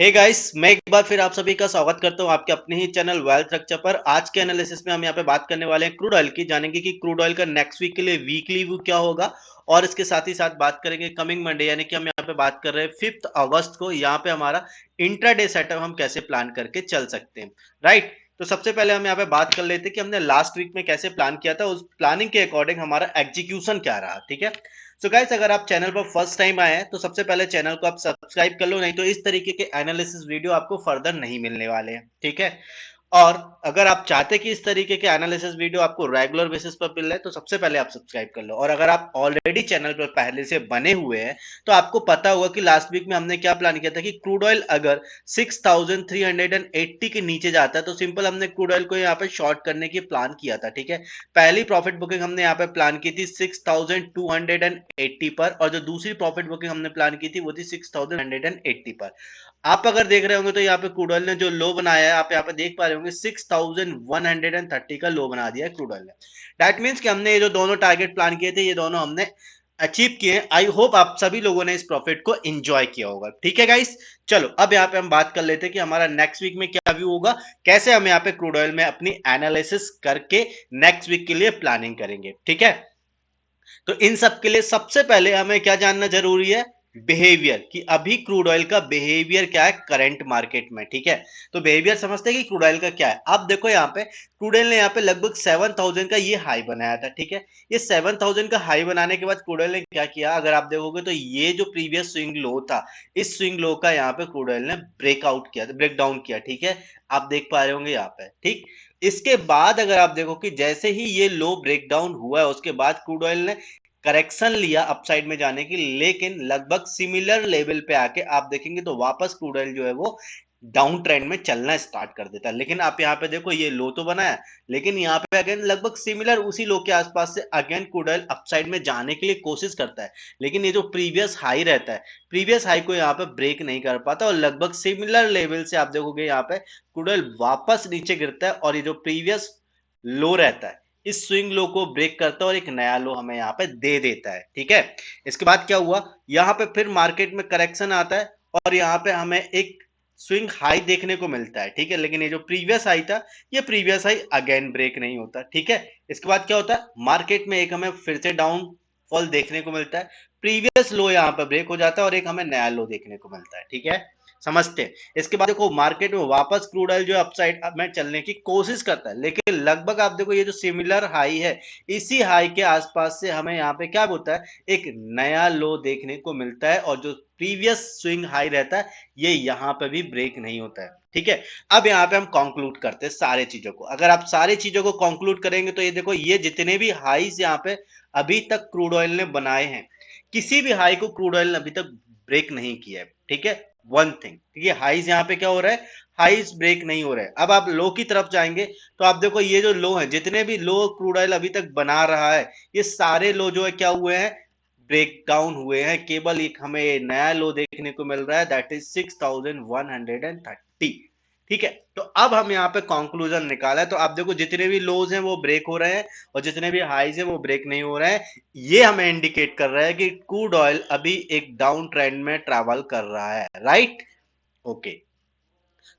Hey guys, मैं एक बार फिर आप सभी का स्वागत करता हूं आपके अपने ही चैनल वेल्थ स्ट्रक्चर पर। आज के एनालिसिस में हम यहाँ पे बात करने वाले हैं क्रूड ऑयल की। जानेंगे कि क्रूड ऑयल का नेक्स्ट वीक के लिए वीकली व्यू क्या होगा, और इसके साथ ही साथ बात करेंगे कमिंग मंडे, यानी कि हम यहाँ पे बात कर रहे हैं 5 अगस्त को। यहाँ पे हमारा इंट्राडे सेटअप हम कैसे प्लान करके चल सकते हैं, राइट। तो सबसे पहले हम यहाँ पे बात कर लेते हैं कि हमने लास्ट वीक में कैसे प्लान किया था, उस प्लानिंग के अकॉर्डिंग हमारा एग्जीक्यूशन क्या रहा, ठीक है। सो गाइस, अगर आप चैनल पर फर्स्ट टाइम आए हैं तो सबसे पहले चैनल को आप सब्सक्राइब कर लो, नहीं तो इस तरीके के एनालिसिस वीडियो आपको फर्दर नहीं मिलने वाले हैं, ठीक है। और अगर आप चाहते कि इस तरीके के एनालिसिस वीडियो आपको रेगुलर बेसिस पर मिले तो सबसे पहले आप सब्सक्राइब कर लो। और अगर आप ऑलरेडी चैनल पर पहले से बने हुए हैं तो आपको पता होगा कि लास्ट वीक में हमने क्या प्लान किया था कि क्रूड ऑयल अगर 6380 के नीचे जाता है तो सिंपल हमने क्रूड ऑयल को यहाँ पे शॉर्ट करने की प्लान किया था, ठीक है। पहली प्रॉफिट बुकिंग हमने यहाँ पे प्लान की थी 6280 पर, और जो दूसरी प्रॉफिट बुकिंग हमने प्लान की थी वो थी 6180 पर। आप अगर देख रहे होंगे तो यहाँ पे क्रूड ऑयल ने जो लो बनाया है, आप यहाँ पे देख पा रहे होंगे 6130 का लो बना दिया है क्रूड ऑयल ने। दैट मीन्स कि हमने ये जो दोनों टारगेट प्लान किए थे ये दोनों हमने अचीव किए हैं। आई होप आप सभी लोगों ने इस प्रॉफिट को एंजॉय किया होगा, ठीक है गाइस। चलो अब यहाँ पे हम बात कर लेते हैं कि हमारा नेक्स्ट वीक में क्या व्यू होगा, कैसे हम यहाँ पे क्रूड ऑयल में अपनी एनालिसिस करके नेक्स्ट वीक के लिए प्लानिंग करेंगे, ठीक है। तो इन सब के लिए सबसे पहले हमें क्या जानना जरूरी है, बिहेवियर, कि अभी क्रूड ऑयल का बिहेवियर क्या है करंट मार्केट में, ठीक है। तो बिहेवियर समझते हैं कि क्रूड ऑयल का क्या है। आप देखो यहाँ पे क्रूड ऑयल ने यहाँ पे लगभग 7000 का ये हाई बनाया था, ठीक है। ये 7000 का हाई बनाने के बाद क्रूड ऑयल ने क्या किया, अगर आप देखोगे तो ये जो प्रीवियस स्विंग लो था, इस स्विंग लो का यहाँ पे क्रूड ऑयल ने ब्रेकआउट किया, ब्रेक डाउन किया, ठीक है। आप देख पा रहे होंगे यहाँ पे, ठीक। इसके बाद अगर आप देखो कि जैसे ही ये लो ब्रेक डाउन हुआ है उसके बाद क्रूड ऑयल ने करेक्शन लिया अपसाइड में जाने की, लेकिन लगभग सिमिलर लेवल पे आके आप देखेंगे तो वापस क्रूड ऑयल जो है वो डाउन ट्रेंड में चलना स्टार्ट कर देता है। लेकिन आप यहाँ पे देखो ये लो तो बनाया, लेकिन यहाँ पे अगेन लगभग सिमिलर उसी लो के आसपास से अगेन क्रूड ऑयल अपसाइड में जाने के लिए कोशिश करता है, लेकिन ये जो प्रीवियस हाई रहता है, प्रीवियस हाई को यहाँ पे ब्रेक नहीं कर पाता, और लगभग सिमिलर लेवल से आप देखोगे यहाँ पे क्रूड ऑयल वापस नीचे गिरता है, और ये जो प्रीवियस लो रहता है इस स्विंग लो को ब्रेक करता है और एक नया लो हमें यहाँ पे दे देता है, ठीक है। इसके बाद क्या हुआ, यहाँ पे फिर मार्केट में करेक्शन आता है और यहाँ पे हमें एक स्विंग हाई देखने को मिलता है, ठीक है। लेकिन ये जो प्रीवियस हाई था ये प्रीवियस हाई अगेन ब्रेक नहीं होता, ठीक है। इसके बाद क्या होता है, मार्केट में एक हमें फिर से डाउन फॉल देखने को मिलता है, प्रीवियस लो यहाँ पे ब्रेक हो जाता है और एक हमें नया लो देखने को मिलता है, ठीक है। समझते हैं। इसके बाद देखो मार्केट में वापस क्रूड ऑयल जो अपसाइड में चलने की कोशिश करता है, लेकिन लगभग आप देखो ये जो सिमिलर हाई है इसी हाई के आसपास से हमें यहाँ पे क्या होता है, एक नया लो देखने को मिलता है, और जो प्रीवियस स्विंग हाई रहता है ये यहाँ पे भी ब्रेक नहीं होता है, ठीक है। अब यहाँ पे हम कंक्लूड करते हैं सारे चीजों को। अगर आप सारी चीजों को कंक्लूड करेंगे तो ये देखो ये जितने भी हाईज यहाँ पे अभी तक क्रूड ऑयल ने बनाए हैं, किसी भी हाई को क्रूड ऑयल ने अभी तक ब्रेक नहीं किया है, ठीक है। वन थिंग, ठीक है, हाईज यहाँ पे क्या हो रहा है, हाईज ब्रेक नहीं हो रहा है। अब आप लो की तरफ जाएंगे तो आप देखो ये जो लो है, जितने भी लो क्रूड ऑयल अभी तक बना रहा है ये सारे लो जो है क्या हुए हैं, ब्रेक डाउन हुए हैं। केवल एक हमें नया लो देखने को मिल रहा है, दैट इज 6130, ठीक है। तो अब हम यहाँ पे कंक्लूजन निकाला है, तो आप देखो जितने भी लोज हैं वो ब्रेक हो रहे हैं और जितने भी हाईज हैं वो ब्रेक नहीं हो रहे हैं। ये हमें इंडिकेट कर रहा है कि क्रूड ऑयल अभी एक डाउन ट्रेंड में ट्रैवल कर रहा है, राइट। ओके,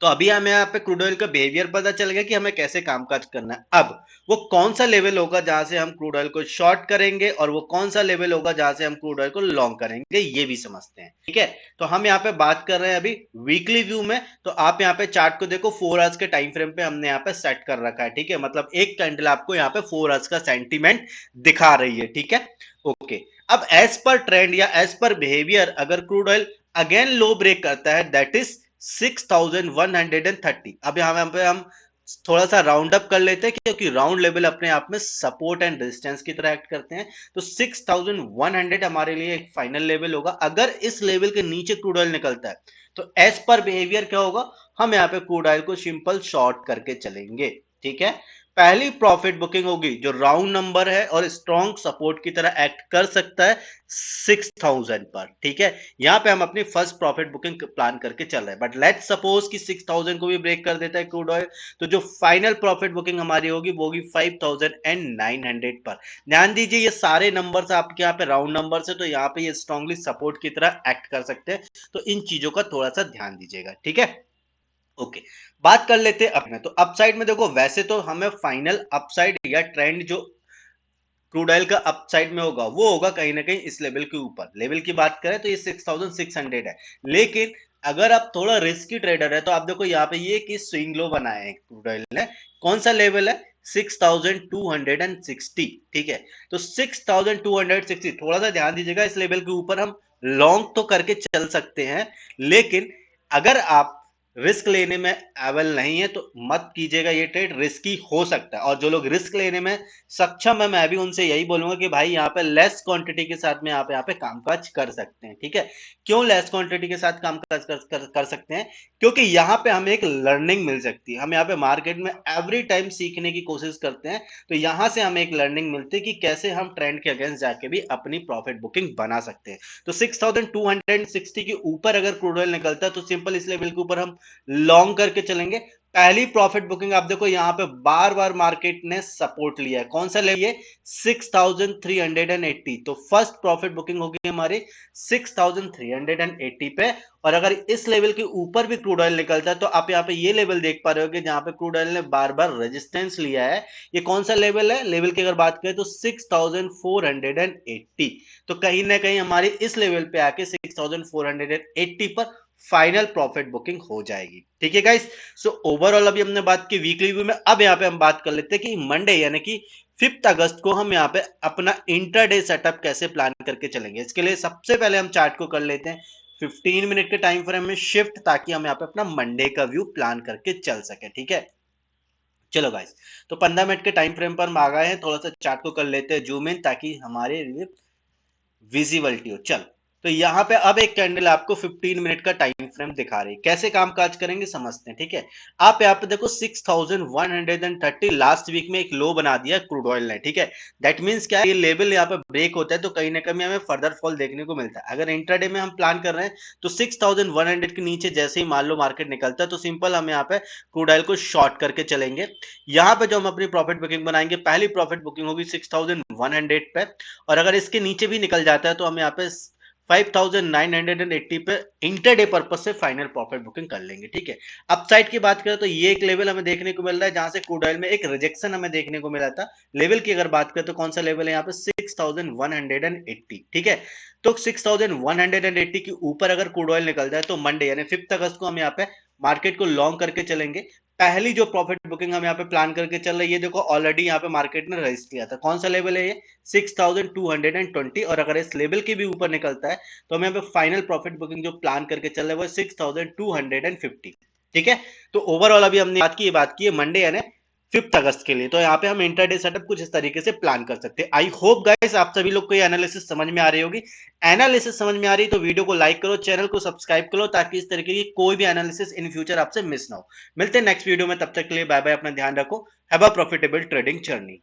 तो अभी हमें यहाँ पे क्रूड ऑयल का बिहेवियर पता चल गया कि हमें कैसे कामकाज करना है। अब वो कौन सा लेवल होगा जहां से हम क्रूड ऑयल को शॉर्ट करेंगे और वो कौन सा लेवल होगा जहां से हम क्रूड ऑयल को लॉन्ग करेंगे, ये भी समझते हैं, ठीक है। तो हम यहाँ पे बात कर रहे हैं अभी वीकली व्यू में। तो आप यहाँ पे चार्ट को देखो 4 आवर्स के टाइम फ्रेम पे हमने यहाँ पे सेट कर रखा है, ठीक है। मतलब एक कैंडल आपको यहाँ पे 4 आवर्स का सेंटीमेंट दिखा रही है, ठीक है। ओके, अब एज पर ट्रेंड या एज पर बिहेवियर अगर क्रूड ऑयल अगेन लो ब्रेक करता है, दैट इज 6130। अब यहाँ पे हम थोड़ा सा राउंड अप कर लेते हैं क्योंकि राउंड लेवल अपने आप में सपोर्ट एंड रेजिस्टेंस की तरह एक्ट करते हैं। तो 6100 हमारे लिए एक फाइनल लेवल होगा। अगर इस लेवल के नीचे क्रूड ऑयल निकलता है तो एज पर बिहेवियर क्या होगा, हम यहाँ पे क्रूड ऑयल को सिंपल शॉर्ट करके चलेंगे, ठीक है। पहली प्रॉफिट बुकिंग होगी जो राउंड नंबर है और स्ट्रॉन्ग सपोर्ट की तरह एक्ट कर सकता है 6000 पर, ठीक है। यहां पे हम अपनी फर्स्ट प्रॉफिट बुकिंग प्लान करके चल रहे हैं, बट लेट्स सपोज कि 6000 को भी ब्रेक कर देता है क्रूड ऑयल, तो जो फाइनल प्रॉफिट बुकिंग हमारी होगी वो होगी 5900 पर। ध्यान दीजिए ये सारे नंबर्स आपके यहाँ पे राउंड नंबर्स है, तो यहाँ पे ये स्ट्रांगली सपोर्ट की तरह एक्ट कर सकते हैं, तो इन चीजों का थोड़ा सा ध्यान दीजिएगा, ठीक है। ओके, बात कर लेते हैं अपने। तो अपसाइड में देखो, वैसे तो हमें फाइनल अपसाइड या ट्रेंड जो क्रूड ऑयल का अपसाइड में होगा वो होगा कहीं ना कहीं इस लेवल के ऊपर। लेवल की बात करें तो ये 6600 है, लेकिन अगर आप थोड़ा रिस्की ट्रेडर है तो आप देखो यहाँ पे ये कि स्विंग लो बनाए हैं क्रूड ऑयल ने। कौन सा लेवल है? 6260, ठीक है। तो 6260 थोड़ा सा ध्यान दीजिएगा, इस लेवल के ऊपर हम लॉन्ग तो करके चल सकते हैं, लेकिन अगर आप रिस्क लेने में अवेल नहीं है तो मत कीजिएगा ये ट्रेड, रिस्की हो सकता है। और जो लोग रिस्क लेने में सक्षम है, मैं भी उनसे यही बोलूंगा कि भाई यहाँ पे लेस क्वांटिटी के साथ में यहाँ पे कामकाज कर सकते हैं, ठीक है। क्यों लेस क्वांटिटी के साथ कामकाज कर सकते हैं? क्योंकि यहाँ पे हमें एक लर्निंग मिल सकती है। हम यहाँ पे मार्केट में एवरी टाइम सीखने की कोशिश करते हैं, तो यहाँ से हमें एक लर्निंग मिलती है कि कैसे हम ट्रेंड के अगेंस्ट जाके भी अपनी प्रॉफिट बुकिंग बना सकते हैं। तो 6260 के ऊपर अगर क्रूड ऑयल निकलता है तो सिंपल इस लेवल के ऊपर हम लॉन्ग करके चलेंगे। पहली प्रॉफिट बुकिंग आप देखो यहाँ पे बार बार मार्केट ने सपोर्ट लिया है, कौन सा ले लिए? 6380। तो फर्स्ट प्रॉफिट बुकिंग होगी हमारी 6380 पे। और अगर इस लेवल के ऊपर भी क्रूड ऑयल निकलता है तो आप यहाँ पे ये लेवल देख पा रहे हो कि जहां पे क्रूड ऑयल ने बार बार रेजिस्टेंस लिया है। ये कौन सा लेवल है? लेवल की अगर बात करें तो 6480। तो कहीं ना कहीं हमारी इस लेवल पे आके 6480 पर फाइनल प्रॉफिट बुकिंग हो जाएगी, ठीक है गाइस। सो ओवरऑल अभी हमने बात की वीकली व्यू में। अब यहाँ पे हम बात कर लेते हैं कि मंडे यानी कि 5 अगस्त को हम यहाँ पे अपना इंटरडे सेटअप कैसे प्लान करके चलेंगे। इसके लिए सबसे पहले हम चार्ट को कर लेते हैं 15 मिनट के टाइम फ्रेम में शिफ्ट, ताकि हम यहाँ पे अपना मंडे का व्यू प्लान करके चल सके, ठीक है। चलो गाइस, तो 15 मिनट के टाइम फ्रेम पर हम आ गए हैं, थोड़ा सा चार्ट को कर लेते हैं जूम इन ताकि हमारे लिए विजिबिलिटी हो। चल, तो यहां पे अब एक कैंडल आपको 15 मिनट का टाइम फ्रेम दिखा रही है। कैसे काम काज करेंगे समझते हैं, ठीक है। आप यहाँ पे देखो 6130 लास्ट वीक में एक लो बना दिया क्रूड ऑयल ने, ठीक है। दैट मींस क्या है, ये लेवल यहाँ पे ब्रेक होता है तो कहीं ना कहीं हमें फर्दर फॉल देखने को मिलता है। अगर इंट्राडे में हम प्लान कर रहे हैं तो 6100 के नीचे जैसे ही मान लो मार्केट निकलता है तो सिंपल हम यहाँ पे क्रूड ऑयल को शॉर्ट करके चलेंगे। यहाँ पे जो हम अपनी प्रॉफिट बुकिंग बनाएंगे, पहली प्रॉफिट बुकिंग होगी 6100 पे, और अगर इसके नीचे भी निकल जाता है तो हम यहाँ पे 5980 पे इंटरडे पर्पस से फाइनल प्रॉफिट बुकिंग कर लेंगे, ठीक है। अपसाइड की बात करें तो ये एक लेवल हमें देखने को मिल रहा है जहां से क्रूड ऑयल में एक रिजेक्शन हमें देखने को मिला था। लेवल की अगर बात करें तो कौन सा लेवल है यहाँ पे? 6180, ठीक है। तो 6180 के ऊपर अगर क्रूड ऑयल निकलता है तो मंडे यानी 5 अगस्त को हम यहाँ पे मार्केट को लॉन्ग करके चलेंगे। पहली जो प्रॉफिट बुकिंग हम यहाँ पे प्लान करके चल रही है, देखो ऑलरेडी यहाँ पे मार्केट ने रेजिस्ट किया था। कौन सा लेवल है ये? 6220। और अगर इस लेवल के भी ऊपर निकलता है तो हम यहाँ पे फाइनल प्रॉफिट बुकिंग जो प्लान करके चल रहे हैं वो 6250, ठीक है। तो ओवरऑल अभी हमने बात की है मंडे यानी 5 अगस्त के लिए। तो यहाँ पे हम इंटरडे सेटअप कुछ इस तरीके से प्लान कर सकते हैं। आई होप गाइस आप सभी लोग को ये एनालिसिस समझ में आ रही होगी। एनालिसिस समझ में आ रही तो वीडियो को लाइक करो, चैनल को सब्सक्राइब करो, ताकि इस तरीके की कोई भी एनालिसिस इन फ्यूचर आपसे मिस ना हो। मिलते हैं नेक्स्ट वीडियो में, तब तक के लिए बाय बाय, अपना ध्यान रखो। Have a profitable trading journey.